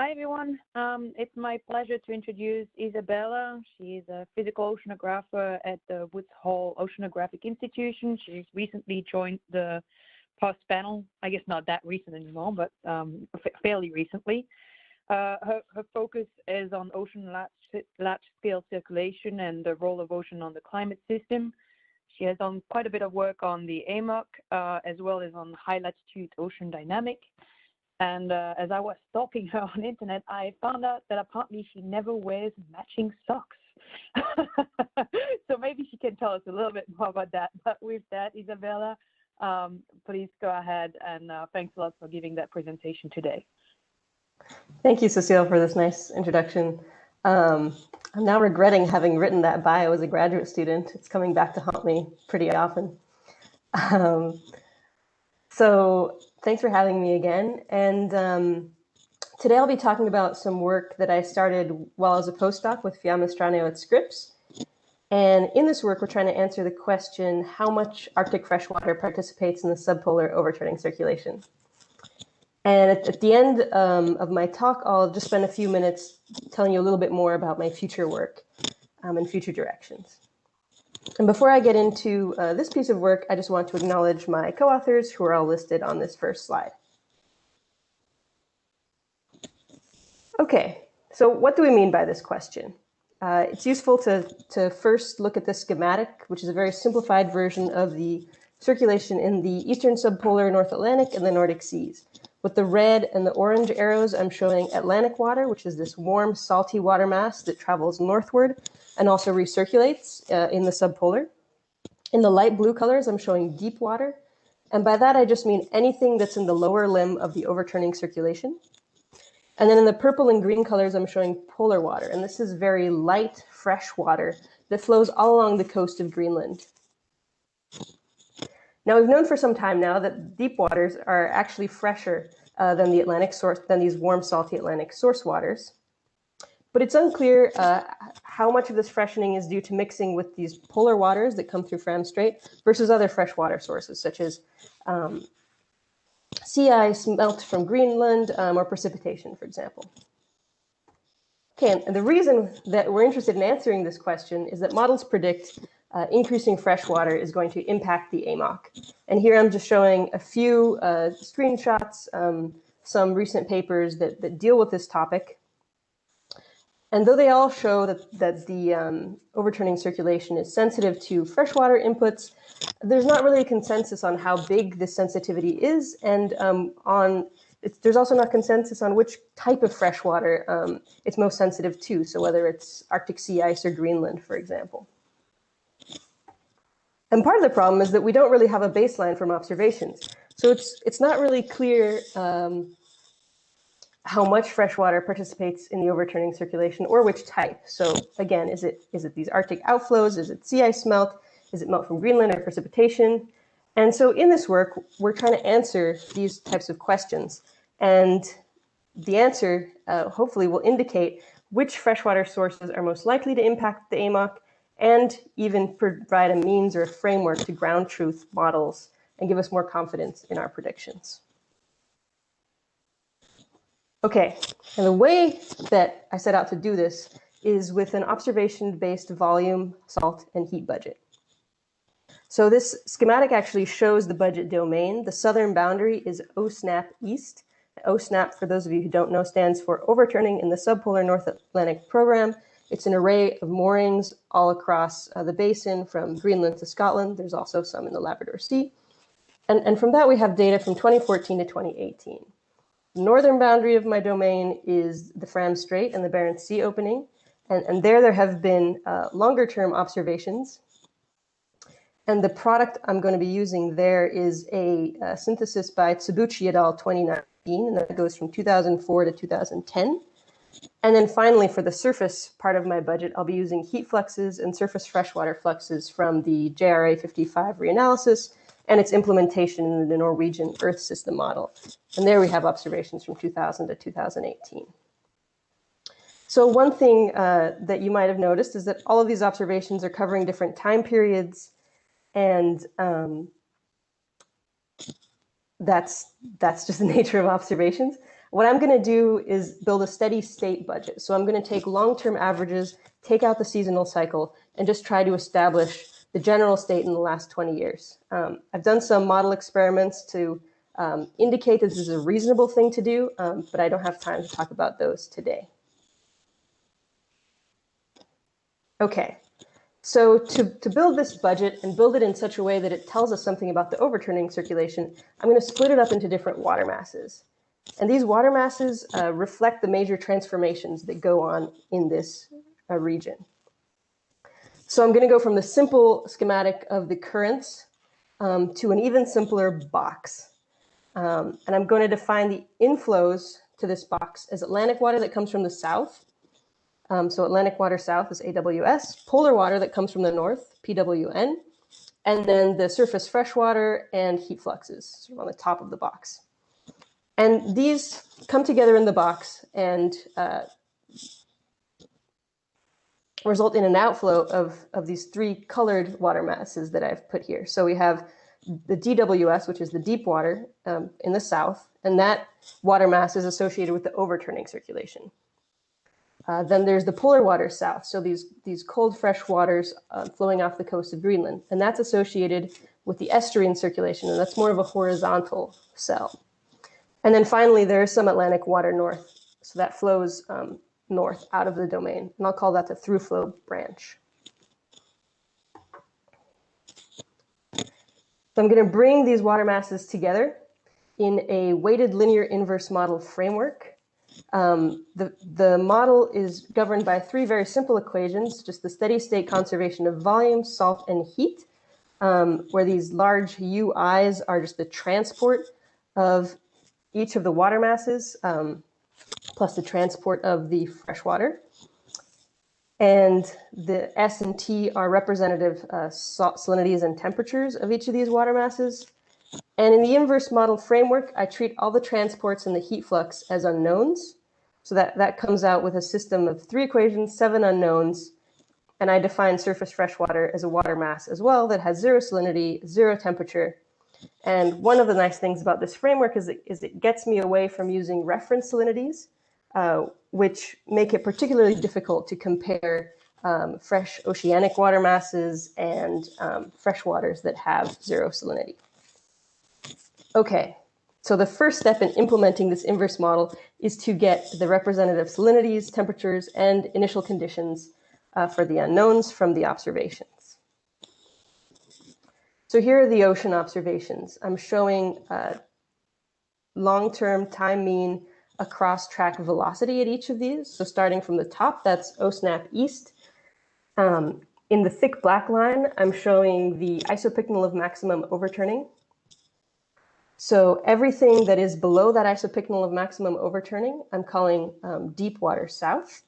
Hi, everyone. It's my pleasure to introduce Isabela. She's a physical oceanographer at the WHOI Oceanographic Institution. She's recently joined the POST panel. I guess not that recent anymore, but fairly recently. Her focus is on ocean large-scale circulation and the role of ocean on the climate system. She has done quite a bit of work on the AMOC, as well as on high-latitude ocean dynamic. And as I was stalking her on the internet, I found out that apparently she never wears matching socks. So maybe she can tell us a little bit more about that. But with that, Isabela, please go ahead, and thanks a lot for giving that presentation today. Thank you, Cecile, for this nice introduction. I'm now regretting having written that bio as a graduate student. It's coming back to haunt me pretty often. So thanks for having me again. And today I'll be talking about some work that I started while I was a postdoc with Fiamma Straneo at Scripps. And in this work, we're trying to answer the question, how much Arctic freshwater participates in the subpolar overturning circulation? And at the end of my talk, I'll just spend a few minutes telling you a little bit more about my future work and future directions. And before I get into this piece of work, I just want to acknowledge my co-authors who are all listed on this first slide. Okay, so what do we mean by this question? It's useful to first look at the schematic, which is a very simplified version of the circulation in the eastern subpolar North Atlantic and the Nordic seas. With the red and the orange arrows, I'm showing Atlantic water, which is this warm, salty water mass that travels northward and also recirculates in the subpolar. In the light blue colors, I'm showing deep water. And by that, I just mean anything that's in the lower limb of the overturning circulation. And then in the purple and green colors, I'm showing polar water. And this is very light, fresh water that flows all along the coast of Greenland. Now, we've known for some time now that deep waters are actually fresher than the Atlantic source, than these warm, salty Atlantic source waters. But it's unclear how much of this freshening is due to mixing with these polar waters that come through Fram Strait versus other freshwater sources, such as sea ice, melt from Greenland, or precipitation, for example. Okay, and the reason that we're interested in answering this question is that models predict increasing freshwater is going to impact the AMOC. And here I'm just showing a few screenshots, some recent papers that deal with this topic. And though they all show that the overturning circulation is sensitive to freshwater inputs, there's not really a consensus on how big this sensitivity is, and there's also not consensus on which type of freshwater it's most sensitive to, so whether it's Arctic sea ice or Greenland, for example. And part of the problem is that we don't really have a baseline from observations. So it's not really clear how much freshwater participates in the overturning circulation or which type. So again, is it these Arctic outflows? Is it sea ice melt? Is it melt from Greenland or precipitation? And so in this work, we're trying to answer these types of questions. And the answer hopefully will indicate which freshwater sources are most likely to impact the AMOC, and even provide a means or a framework to ground truth models and give us more confidence in our predictions. Okay, and the way that I set out to do this is with an observation-based volume, salt, and heat budget. So this schematic actually shows the budget domain. The southern boundary is OSNAP East. OSNAP, for those of you who don't know, stands for Overturning in the Subpolar North Atlantic Program. It's an array of moorings all across the basin from Greenland to Scotland. There's also some in the Labrador Sea. And from that, we have data from 2014 to 2018. The northern boundary of my domain is the Fram Strait and the Barents Sea opening. And there have been longer-term observations. And the product I'm going to be using there is a synthesis by Tsubuchi et al. 2019, and that goes from 2004 to 2010. And then finally, for the surface part of my budget, I'll be using heat fluxes and surface freshwater fluxes from the JRA 55 reanalysis and its implementation in the Norwegian Earth system model. And there we have observations from 2000 to 2018. So one thing that you might have noticed is that all of these observations are covering different time periods, and that's just the nature of observations. What I'm going to do is build a steady state budget. So I'm going to take long-term averages, take out the seasonal cycle, and just try to establish the general state in the last 20 years. I've done some model experiments to indicate that this is a reasonable thing to do, but I don't have time to talk about those today. Okay, so to build this budget and build it in such a way that it tells us something about the overturning circulation, I'm going to split it up into different water masses. And these water masses reflect the major transformations that go on in this region. So I'm going to go from the simple schematic of the currents to an even simpler box. And I'm going to define the inflows to this box as Atlantic water that comes from the south. So Atlantic water south is AWS, polar water that comes from the north, PWN, and then the surface freshwater and heat fluxes sort of on the top of the box. And these come together in the box and result in an outflow of these three colored water masses that I've put here. So we have the DWS, which is the deep water in the south, and that water mass is associated with the overturning circulation. Then there's the polar water south, so these cold, fresh waters flowing off the coast of Greenland, and that's associated with the estuarine circulation, and that's more of a horizontal cell. And then finally, there's some Atlantic water north, so that flows north out of the domain, and I'll call that the throughflow branch. So I'm going to bring these water masses together in a weighted linear inverse model framework. The model is governed by three very simple equations, just the steady state conservation of volume, salt, and heat, where these large UIs are just the transport of each of the water masses, plus the transport of the fresh water. And the S and T are representative salt salinities and temperatures of each of these water masses. And in the inverse model framework, I treat all the transports and the heat flux as unknowns. So that comes out with a system of three equations, 7 unknowns. And I define surface freshwater as a water mass as well that has 0 salinity, 0 temperature. And one of the nice things about this framework is it gets me away from using reference salinities, which make it particularly difficult to compare fresh oceanic water masses and fresh waters that have 0 salinity. Okay, so the first step in implementing this inverse model is to get the representative salinities, temperatures, and initial conditions for the unknowns from the observations. So here are the ocean observations. I'm showing long-term time mean across track velocity at each of these. So starting from the top, that's OSNAP east. In the thick black line, I'm showing the isopycnal of maximum overturning. So everything that is below that isopycnal of maximum overturning, I'm calling deep water south.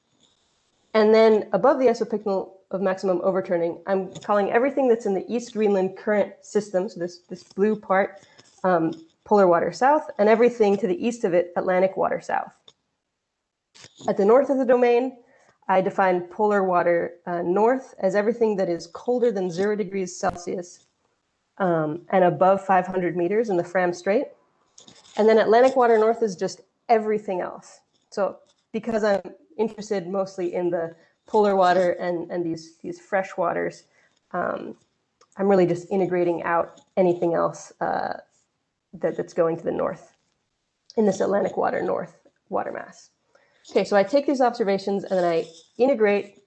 And then above the isopycnal of maximum overturning, I'm calling everything that's in the East Greenland current system, so this blue part, polar water south, and everything to the east of it, Atlantic water south. At the north of the domain, I define polar water north as everything that is colder than 0 degrees Celsius and above 500 meters in the Fram Strait. And then Atlantic water north is just everything else. So because I'm interested mostly in the polar water and these fresh waters, I'm really just integrating out anything else that's going to the north in this Atlantic water north water mass. Okay, so I take these observations and then I integrate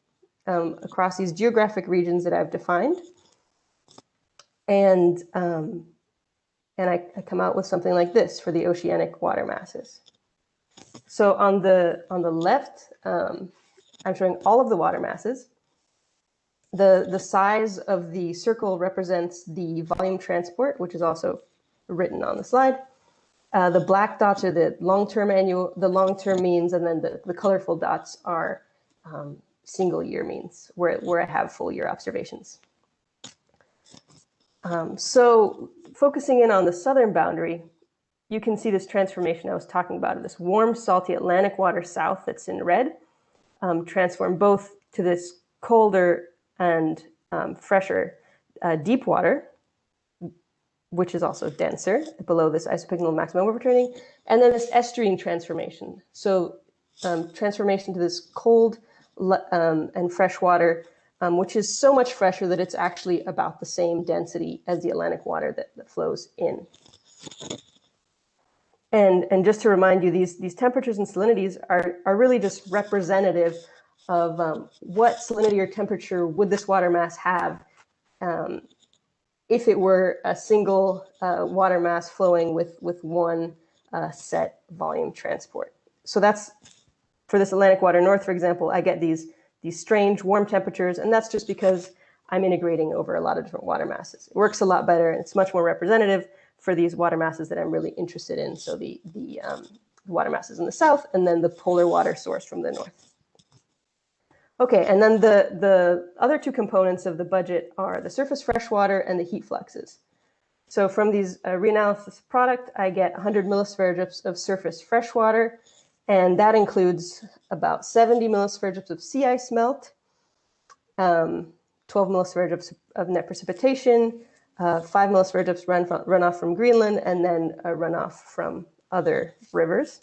across these geographic regions that I've defined, and I come out with something like this for the oceanic water masses. So on the left, I'm showing all of the water masses. The size of the circle represents the volume transport, which is also written on the slide. The black dots are the long-term means, and then the colorful dots are single year means, where I have full year observations. So focusing in on the southern boundary, you can see this transformation I was talking about, this warm, salty Atlantic water south that's in red, transform both to this colder and fresher deep water, which is also denser below this isopycnal maximum overturning, and then this estuarine transformation. So transformation to this cold and fresh water, which is so much fresher that it's actually about the same density as the Atlantic water that flows in. And just to remind you, these temperatures and salinities are really just representative of what salinity or temperature would this water mass have if it were a single water mass flowing with one set volume transport. So that's, for this Atlantic water north, for example, I get these strange warm temperatures, and that's just because I'm integrating over a lot of different water masses. It works a lot better, and it's much more representative for these water masses that I'm really interested in. So the water masses in the south, and then the polar water source from the north. Okay, and then the other two components of the budget are the surface freshwater and the heat fluxes. So from these reanalysis product, I get 100 millispherigips of surface freshwater, and that includes about 70 millispherigips of sea ice melt, 12 millispherigips of net precipitation, 5 millispherigips runoff from Greenland, and then a runoff from other rivers.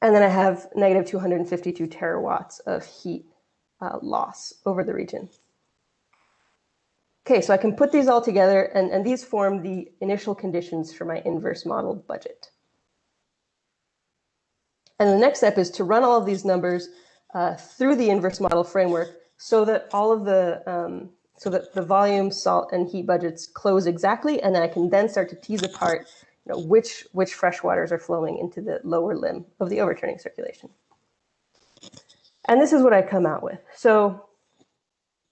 And then I have negative 252 terawatts of heat loss over the region. Okay, so I can put these all together, and these form the initial conditions for my inverse modeled budget. And the next step is to run all of these numbers through the inverse model framework so that all of the volume, salt, and heat budgets close exactly, and then I can then start to tease apart which freshwaters are flowing into the lower limb of the overturning circulation. And this is what I come out with. So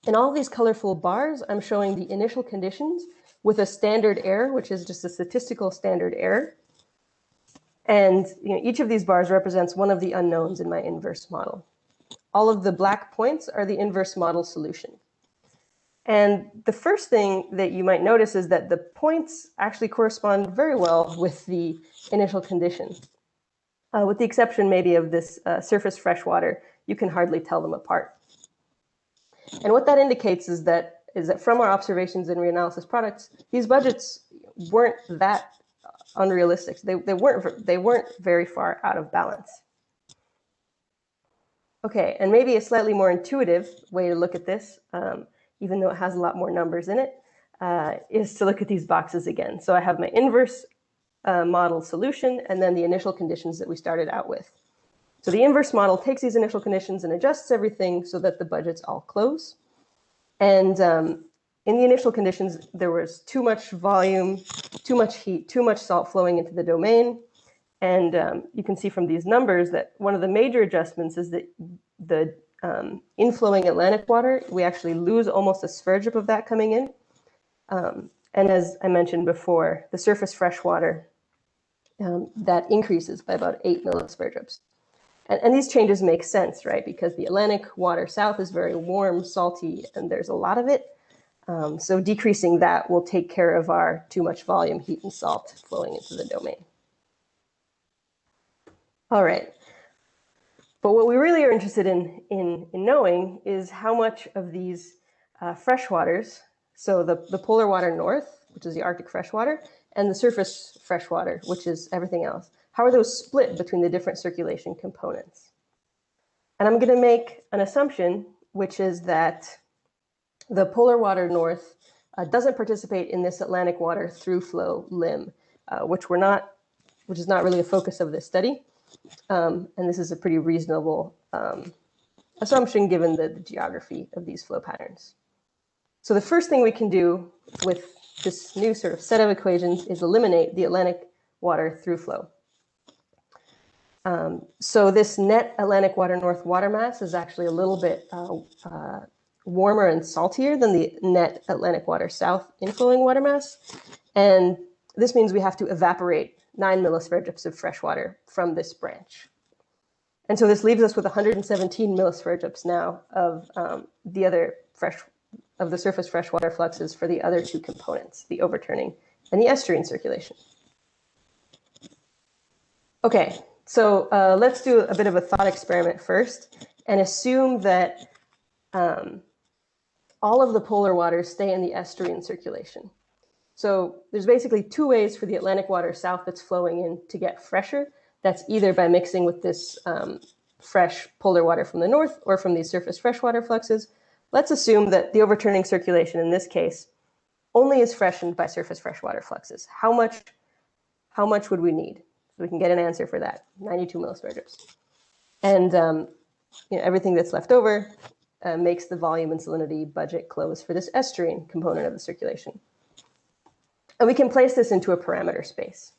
in all these colorful bars, I'm showing the initial conditions with a standard error, which is just a statistical standard error. And each of these bars represents one of the unknowns in my inverse model. All of the black points are the inverse model solution. And the first thing that you might notice is that the points actually correspond very well with the initial condition. With the exception maybe of this surface freshwater, you can hardly tell them apart. And what that indicates is that from our observations in reanalysis products, these budgets weren't that unrealistic. They weren't very far out of balance. Okay, and maybe a slightly more intuitive way to look at this, even though it has a lot more numbers in it, is to look at these boxes again. So I have my inverse model solution and then the initial conditions that we started out with. So the inverse model takes these initial conditions and adjusts everything so that the budgets all close. And in the initial conditions, there was too much volume, too much heat, too much salt flowing into the domain. And you can see from these numbers that one of the major adjustments is that the inflowing Atlantic water, we actually lose almost a spherigip of that coming in. And as I mentioned before, the surface freshwater, that increases by about 8 millisphergips. And these changes make sense, right? Because the Atlantic water south is very warm, salty, and there's a lot of it. So decreasing that will take care of our too much volume, heat, and salt flowing into the domain. All right. But what we really are interested in knowing is how much of these freshwaters, so the polar water north, which is the Arctic freshwater, and the surface freshwater, which is everything else, how are those split between the different circulation components? And I'm going to make an assumption, which is that the polar water north doesn't participate in this Atlantic water through flow limb, which is not really a focus of this study. And this is a pretty reasonable assumption given the geography of these flow patterns. So the first thing we can do with this new sort of set of equations is eliminate the Atlantic water through flow. So this net Atlantic water north water mass is actually a little bit warmer and saltier than the net Atlantic water south inflowing water mass. And this means we have to evaporate 9 millisphergips of fresh water from this branch. And so this leaves us with 117 millisphergips now of the surface freshwater fluxes for the other two components, the overturning and the estuarine circulation. Okay, so let's do a bit of a thought experiment first and assume that all of the polar waters stay in the estuarine circulation. So there's basically two ways for the Atlantic water south that's flowing in to get fresher. That's either by mixing with this fresh polar water from the north or from these surface freshwater fluxes. Let's assume that the overturning circulation in this case only is freshened by surface freshwater fluxes. How much would we need? So we can get an answer for that, 92 millisieverts. And everything that's left over makes the volume and salinity budget close for this estuarine component of the circulation. And we can place this into a parameter space.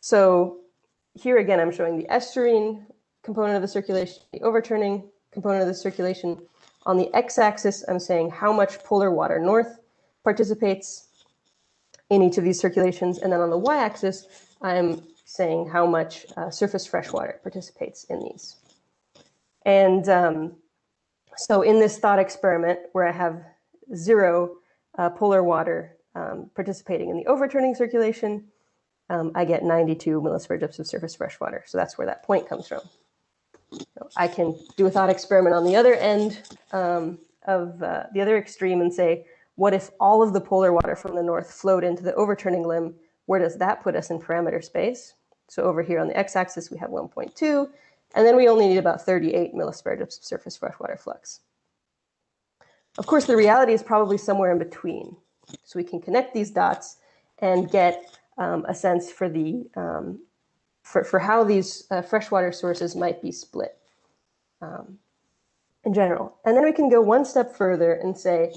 So here again, I'm showing the estuarine component of the circulation, the overturning component of the circulation. On the x-axis, I'm saying how much polar water north participates in each of these circulations. And then on the y-axis, I'm saying how much surface freshwater participates in these. And so in this thought experiment where I have 0 polar water participating in the overturning circulation, I get 92 millisieverts of surface freshwater. So that's where that point comes from. So I can do a thought experiment on the other end of the other extreme and say, what if all of the polar water from the north flowed into the overturning limb? Where does that put us in parameter space? So over here on the x-axis, we have 1.2, and then we only need about 38 millisieverts of surface freshwater flux. Of course, the reality is probably somewhere in between. So we can connect these dots and get a sense for the for how these freshwater sources might be split in general. And then we can go one step further and say,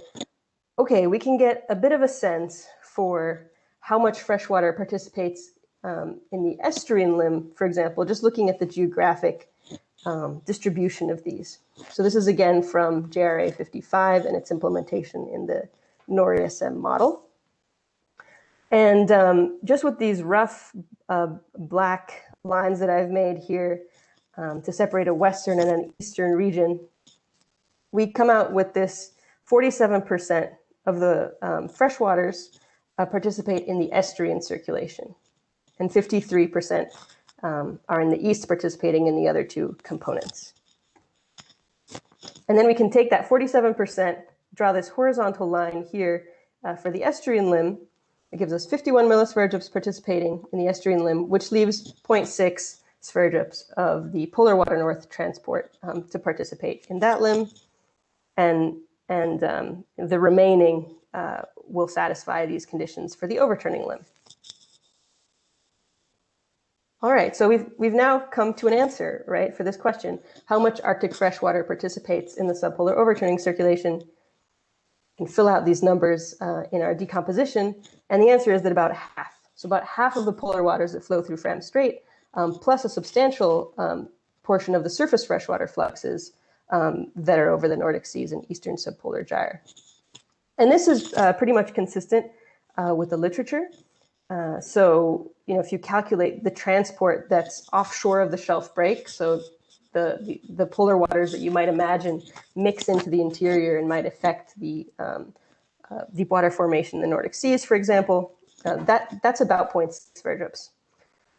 okay, we can get a bit of a sense for how much freshwater participates in the estuarine limb, for example, just looking at the geographic distribution of these. So this is again from JRA 55 and its implementation in the NORISM model. And just with these rough black lines that I've made here to separate a western and an eastern region, we come out with this 47% of the freshwaters participate in the estuarine circulation, and 53% are in the east participating in the other two components. And then we can take that 47%, draw this horizontal line here for the estuarine limb. It gives us 51 millisieverts participating in the estuarine limb, which leaves 0.6 spherogyps of the polar water north transport to participate in that limb. And the remaining will satisfy these conditions for the overturning limb. All right, so we've now come to an answer, right, for this question. How much Arctic freshwater participates in the subpolar overturning circulation? We can fill out these numbers in our decomposition, and the answer is that about half. So about half of the polar waters that flow through Fram Strait, plus a substantial portion of the surface freshwater fluxes that are over the Nordic seas and eastern subpolar gyre. And this is pretty much consistent with the literature. So, if you calculate the transport that's offshore of the shelf break, so the polar waters that you might imagine mix into the interior and might affect the deep water formation in the Nordic seas, for example, that's about 0.6 spherogyps.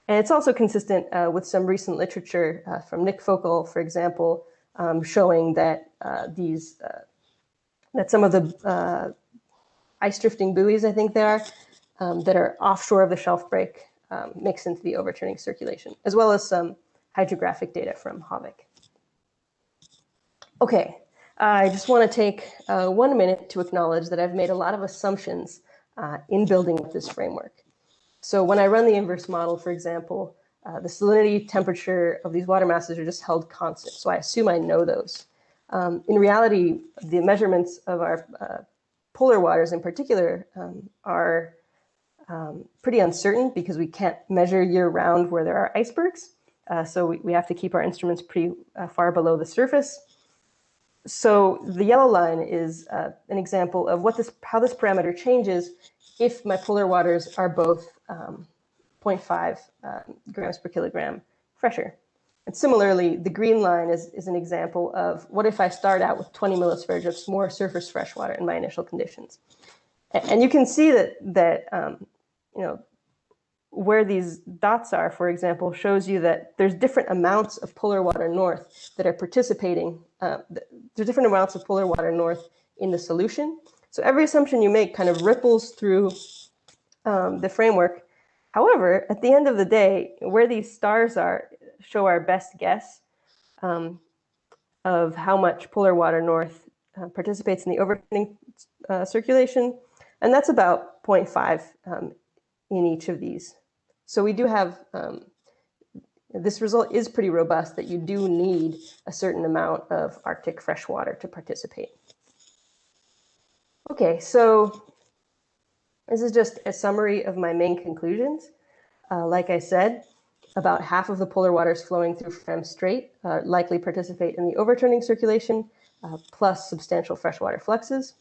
And it's also consistent with some recent literature from Nick Focal, for example, showing that that some of the ice drifting buoys, I think they are, that are offshore of the shelf break mix into the overturning circulation, as well as some hydrographic data from Havik. Okay, I just want to take 1 minute to acknowledge that I've made a lot of assumptions in building with this framework. So when I run the inverse model, for example, the salinity, temperature of these water masses are just held constant. So I assume I know those. In reality, the measurements of our polar waters in particular are pretty uncertain because we can't measure year-round where there are icebergs. So we have to keep our instruments pretty far below the surface. So the yellow line is an example of how this parameter changes if my polar waters are both 0.5 grams per kilogram fresher. And similarly, the green line is an example of what if I start out with 20 millisieverts more surface freshwater in my initial conditions. And you can see that where these dots are, for example, shows you that there's different amounts of polar water north that are participating. There's different amounts of polar water north in the solution. So every assumption you make kind of ripples through the framework. However, at the end of the day, where these stars are show our best guess of how much polar water north participates in the overturning circulation, and that's about 0.5 in each of these. So we do have, this result is pretty robust, that you do need a certain amount of Arctic freshwater to participate. Okay, so this is just a summary of my main conclusions. Like I said, about half of the polar waters flowing through Fram Strait likely participate in the overturning circulation, plus substantial freshwater fluxes.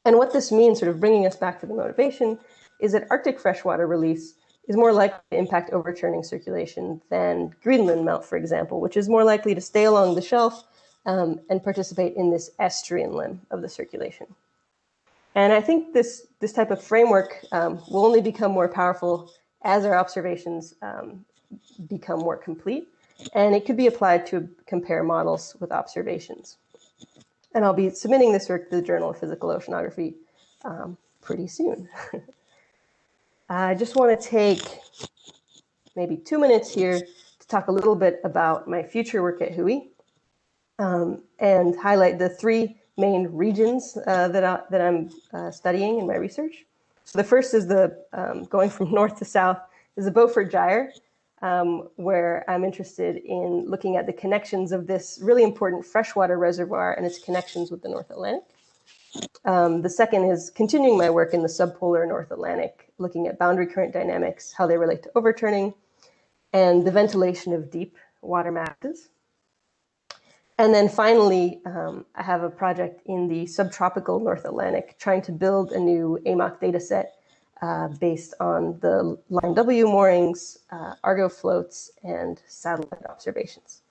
And what this means, sort of bringing us back to the motivation, is that Arctic freshwater release is more likely to impact overturning circulation than Greenland melt, for example, which is more likely to stay along the shelf and participate in this estuarine limb of the circulation. And I think this type of framework will only become more powerful as our observations become more complete. And it could be applied to compare models with observations. And I'll be submitting this work to the Journal of Physical Oceanography pretty soon. I just want to take maybe 2 minutes here to talk a little bit about my future work at WHOI and highlight the 3 main regions that I'm studying in my research. So the first is going from north to south, is the Beaufort Gyre, where I'm interested in looking at the connections of this really important freshwater reservoir and its connections with the North Atlantic. The second is continuing my work in the subpolar North Atlantic, looking at boundary current dynamics, how they relate to overturning, and the ventilation of deep water masses. And then finally, I have a project in the subtropical North Atlantic, trying to build a new AMOC data set based on the Line W moorings, Argo floats, and satellite observations.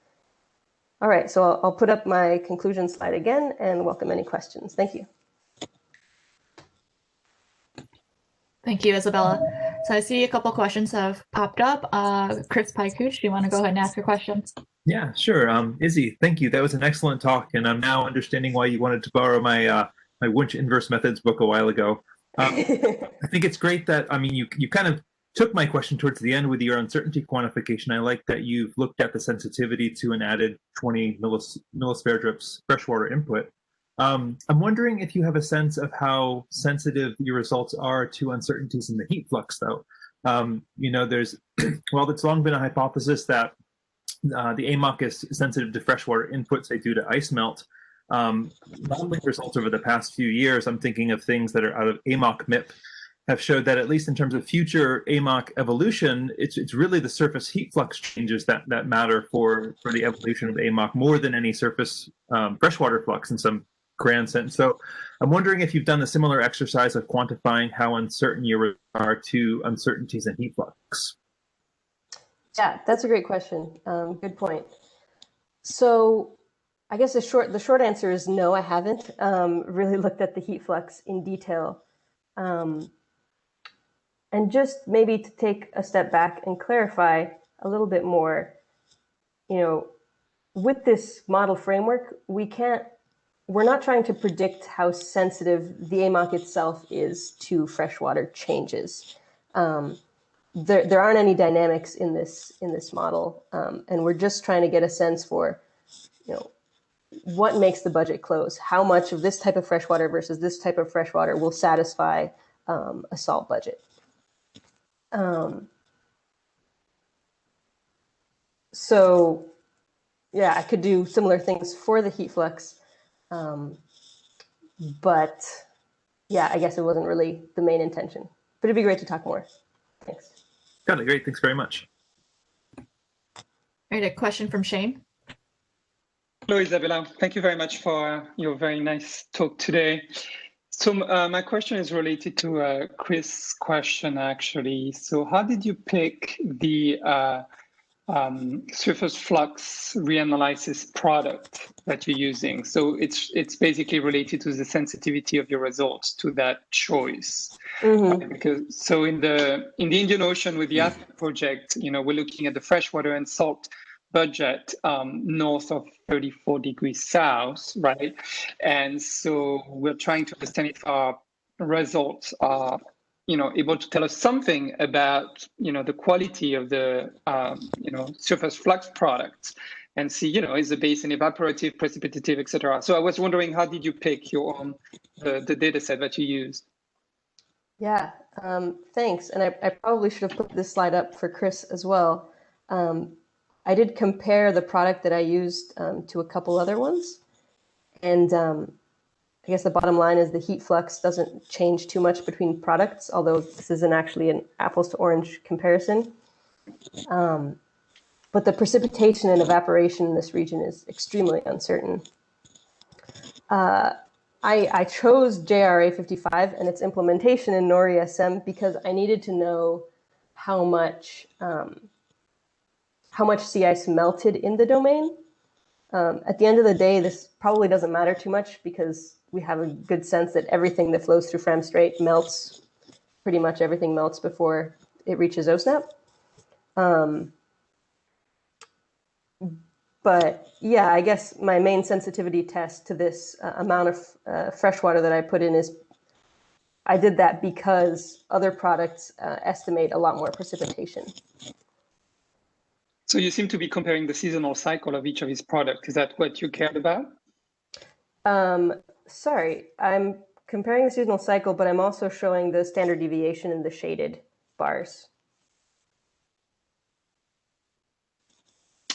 All right, so I'll put up my conclusion slide again and welcome any questions. Thank you. Thank you, Isabella. So I see a couple questions have popped up. Chris Pykuch, do you want to go ahead and ask your question? Yeah, sure. Izzy, thank you. That was an excellent talk, and I'm now understanding why you wanted to borrow my my Wunsch inverse methods book a while ago. I think it's great that, I mean, you kind of took my question towards the end with your uncertainty quantification. I like that you've looked at the sensitivity to an added 20 millisparedrips freshwater input. I'm wondering if you have a sense of how sensitive your results are to uncertainties in the heat flux, though. You know, there's, well, it's long been a hypothesis that the AMOC is sensitive to freshwater inputs, say, due to ice melt. Modeling results over the past few years, I'm thinking of things that are out of AMOC MIP, have showed that at least in terms of future AMOC evolution, it's really the surface heat flux changes that matter for the evolution of AMOC more than any surface freshwater flux in some grand sense. So I'm wondering if you've done a similar exercise of quantifying how uncertain you are to uncertainties in heat flux. Yeah, that's a great question. Good point. So I guess the short answer is no, I haven't really looked at the heat flux in detail. And just maybe to take a step back and clarify a little bit more, you know, with this model framework, we're not trying to predict how sensitive the AMOC itself is to freshwater changes. There aren't any dynamics in this model, and we're just trying to get a sense for, you know, what makes the budget close? How much of this type of freshwater versus this type of freshwater will satisfy a salt budget? So, yeah, I could do similar things for the heat flux, but yeah, I guess it wasn't really the main intention. But it'd be great to talk more. Thanks. Got it. Great. Thanks very much. All right, a question from Shane. Hello, Isabella. Thank you very much for your very nice talk today. So my question is related to Chris' question, actually. So how did you pick the surface flux reanalysis product that you're using? So it's basically related to the sensitivity of your results to that choice. Mm-hmm. Because so in the Indian Ocean with the ASPEC project, you know, we're looking at the freshwater and salt budget north of 34 degrees south, right? And so we're trying to understand if our results are able to tell us something about, the quality of the, surface flux products and see, is the basin evaporative, precipitative, etc. So I was wondering, how did you pick your own, the data set that you used? Yeah, thanks. And I probably should have put this slide up for Chris as well. I did compare the product that I used to a couple other ones. And I guess the bottom line is the heat flux doesn't change too much between products, although this isn't actually an apples to orange comparison. But the precipitation and evaporation in this region is extremely uncertain. I chose JRA 55 and its implementation in NORI-SM because I needed to know how much sea ice melted in the domain. At the end of the day, this probably doesn't matter too much because we have a good sense that everything that flows through Fram Strait melts. Pretty much everything melts before it reaches OSNAP. But yeah, I guess my main sensitivity test to this amount of fresh water that I put in is I did that because other products estimate a lot more precipitation. So you seem to be comparing the seasonal cycle of each of these products. Is that what you cared about? Sorry, I'm comparing the seasonal cycle, but I'm also showing the standard deviation in the shaded bars.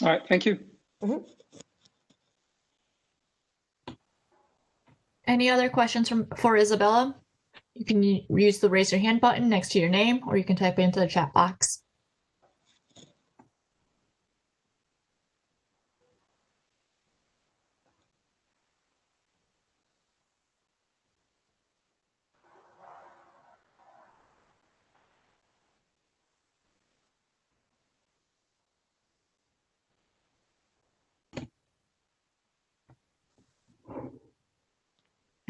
All right, thank you. Mm-hmm. Any other questions for Isabela? You can use the raise your hand button next to your name, or you can type it into the chat box.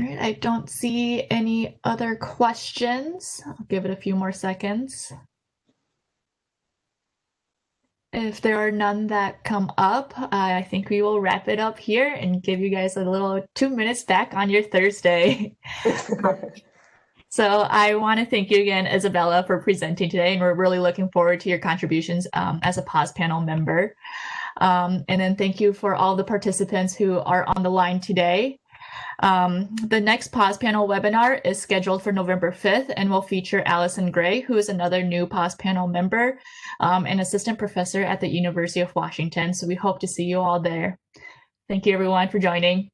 All right, I don't see any other questions. I'll give it a few more seconds. If there are none that come up, I think we will wrap it up here and give you guys a little 2 minutes back on your Thursday. So I want to thank you again, Isabela, for presenting today, and we're really looking forward to your contributions as a PAWS panel member. And then thank you for all the participants who are on the line today. The next PAWS panel webinar is scheduled for November 5th and will feature Allison Gray, who is another new PAWS panel member and assistant professor at the University of Washington. So we hope to see you all there. Thank you everyone for joining.